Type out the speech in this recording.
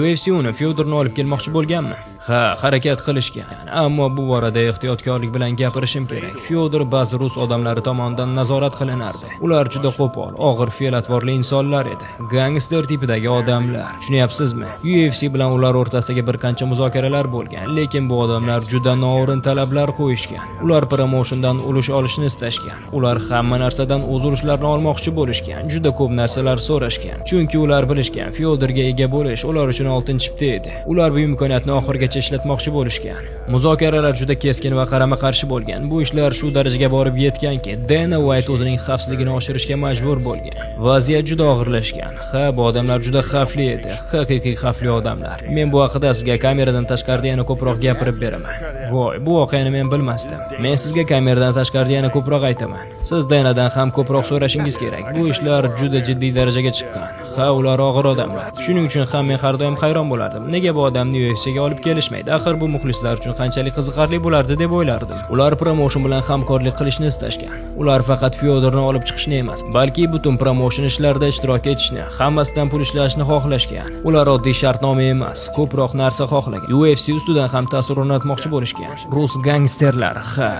UFC uni Fyodorni olib kelmoqchi bo'lganmi? Ha, harakat qilishgan. Ammo bu borada ehtiyotkorlik bilan gapirishim kerak. Fyodor ba'zi rus odamlari tomonidan nazorat qilinardi. Ular juda qo'pol, og'ir fe'l-atvorli insonlar edi. Gangster tipidagi odamlar. Tushunyapsizmi? UFC bilan ular o'rtasidagi bir qancha muzokaralar bo'lgan, lekin bu odamlar juda noo'rin talablar qo'yishgan. Ular promotiondan ulush olishni istashgan. Ular hamma narsadan o'z ulushlarini olmoqchi bo'lishgan. Juda ko'p narsalar so'rashgan. Chunki ular bilishgan, Fyodorga ega bo'lish ular uchun oltin chipta edi. Ular bu imkoniyatni oxirigacha ishlatmoqchi bo'lishgan. Muzokaralar juda keskin va qarama-qarshi bo'lgan. Bu ishlar shu darajaga borib yetganki, Dana White o'zining xavfsizligini oshirishga majbur bo'lgan. Vaziyat juda og'irlashgan. Ha, bu odamlar juda xavfli edi. Haqiqiy xavfli odamlar. Men bu haqida sizga kameradan tashqarida yana ko'proq gapirib beraman. Voy, bu voqeani men bilmasdim. Men sizga kameradan tashqarida yana ko'proq aytaman. Siz Danadan ham ko'proq so'rashingiz kerak. Bu ishlar juda jiddiy darajaga chiqqan. Ha, ular og'ir odamlar. Shuning uchun ham men har doim hayron bo'lardim. Nega bu odamni UFC'ga olib kelishmaydi? Axir bu muxlislar uchun qanchalik qiziqarli bo'lardi deb o'ylardim. Ular promotion bilan hamkorlik qilishni istashgan. Ular faqat Fyodorni olib chiqishni emas, balki butun promotion ishlarida ishtirok etishni, hammasidan pul ishlashni xohlashgan. Ular oddiy shartnoma emas, ko'proq narsa xohlagan. UFC ustidan ham ta'sir o'rnatmoqchi bo'lishgan. Rus gangsterlar, ha.